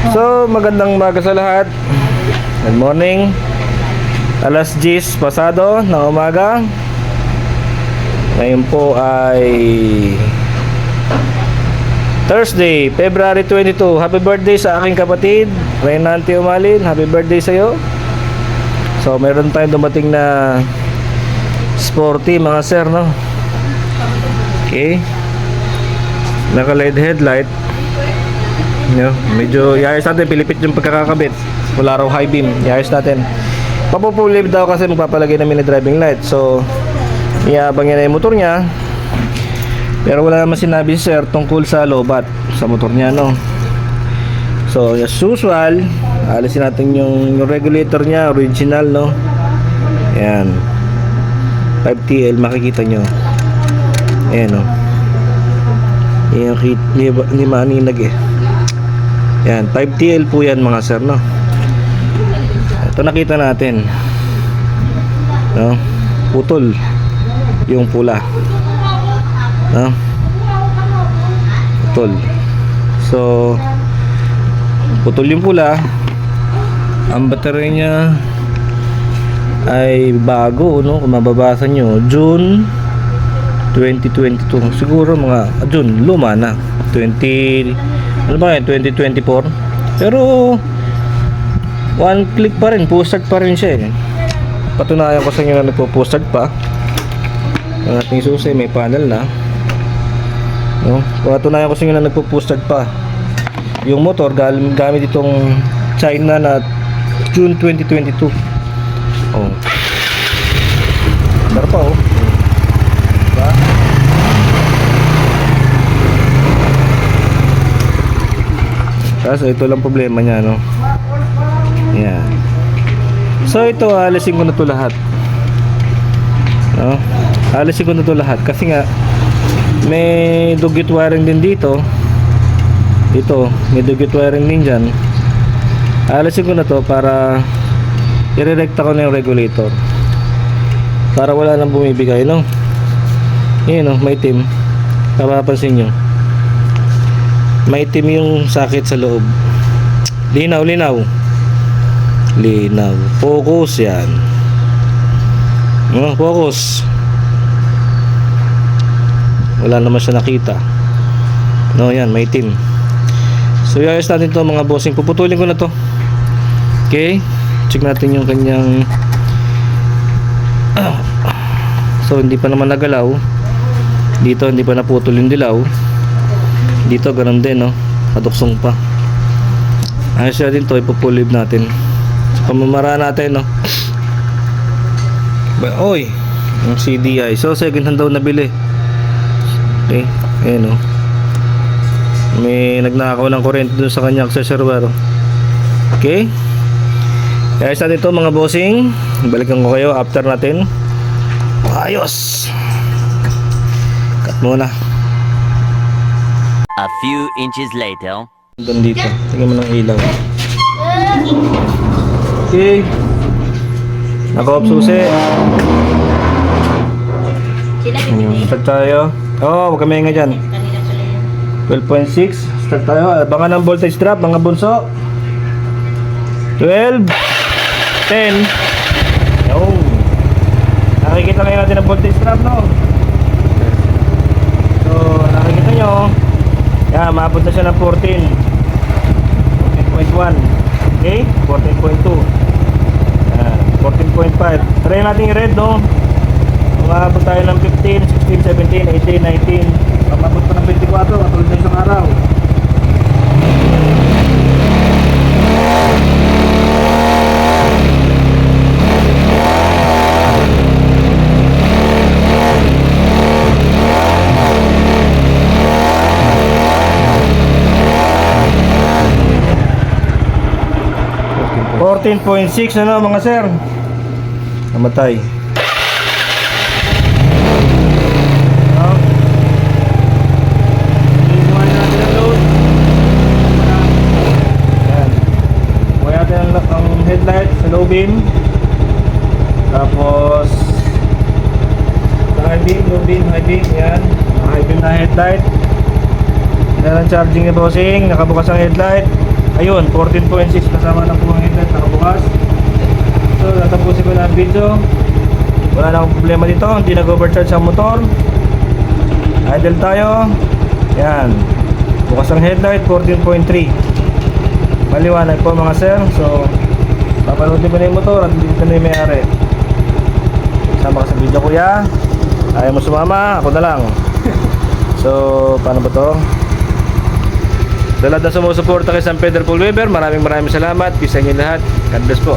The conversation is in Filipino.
So, magandang umaga sa lahat. Good morning. Alas 10 pasado ng umaga. Ngayon po ay Thursday, February 22. Happy birthday sa aking kapatid, Renante Umalin. Happy birthday sa iyo. So, meron tayong dumating na sporty mga sir, no? Okay. Naka-LED headlight. No, medyo iayos natin, pilipit yung pagkakakabit. Wala raw high beam, iayos natin. Papupulib daw kasi magpapalagay na mini driving light. So, iabang niya na yung motor niya. Pero wala naman sinabi si sir tungkol sa lobat sa motor niya, no. So, as usual, alisin natin yung regulator niya, original, no. Ayan, 5TL, makikita nyo. Ayan, no. Ayan, hindi maaninag eh. Yan, 5TL po yan mga sir, no. Ito nakita natin, no, putol yung pula, no, putol. So, putol yung pula. Ang battery niya ay bago, no, kung mababasa nyo, June 2022. Siguro mga June, luma na, 2024. Pero one click pa rin, push-start pa rin siya eh. Patunayan ko sa inyo na nagpo-push-start pa. Ang ating susi may panel na, no? Patunayan ko sa inyo na nagpo-push-start pa. Yung motor gamit itong China na June 2022. Oh, sarap pa, oh. Diba? Kaso ito lang problema niya, no. Yan. So ito, alisin ko na to lahat, no? Alisin ko na to lahat kasi nga may dugit wiring din dito. Dito may dugit wiring din dyan. Alisin ko na to para i-rerecta ko na yung regulator para wala nang bumibigay, no. Yun, no, may itim. Mapapansin nyo, may itim yung sakit sa loob. Linaw, linaw, linaw. Focus yan, no, focus. Wala naman siya nakita, no. Yan, may itim. So iayos natin to mga bossing. Puputulin ko na to. Okay, check natin yung kanyang so hindi pa naman nagalaw. Dito hindi pa naputol yung dilaw. Dito ganun din, no, kaduksong pa. Ayos natin to, ipupulib natin sa pamamaraan natin, no. Oy, yung CDI. So second hand daw nabili. Okay, ayan, no. May nagnakaw ng kurente dun sa kanyang accessory. Okay, ayos natin to mga bossing. Balikan ko kayo after natin. Ayos. Cut muna. A few inches later. Doon dito. Tingnan mo ng ilaw. Okay. Naka-off susi. Start tayo. Oh, huwag kami nga dyan. 12.6. Start tayo. Abangan ng voltage drop mga bunso. 12. 10. Yo. Nakikita ngayon natin ang voltage drop, no? So, nakikita nyo. Yan, maabot na siya ng 14. 14.1. Okay? 14.2. Yan, 14.5. Try natin yung red, no? Maabot tayo ng 15, 16, 17, 18, 19. Maabot pa ng 24. Katulad na isang araw. .6 ano mga sir? Namatay. Buhay natin ang headlight sa low beam. Tapos sa high beam, low beam, high beam. Yan, high beam na headlight. Yan ang charging ni bossing. Nakabukas ang headlight. Ayun, 14.6 kasama na po ang headlight nakabukas. So, natapusin ko na ang video. Wala na akong problema dito, hindi nag-overcharge ang motor. Idle tayo. Yan. Bukas ang headlight, 14.3. Maliwanag po mga sir. So, papanoodin mo na yung motor at dito na yung may-ari. Sama ka sa video kuya. Ayaw mo sumama, ako na lang. So, paano ba to? Sa lahat na sumusuporta kay San Pedro Paul Weber, maraming salamat. Peace sa inyo lahat. God bless po.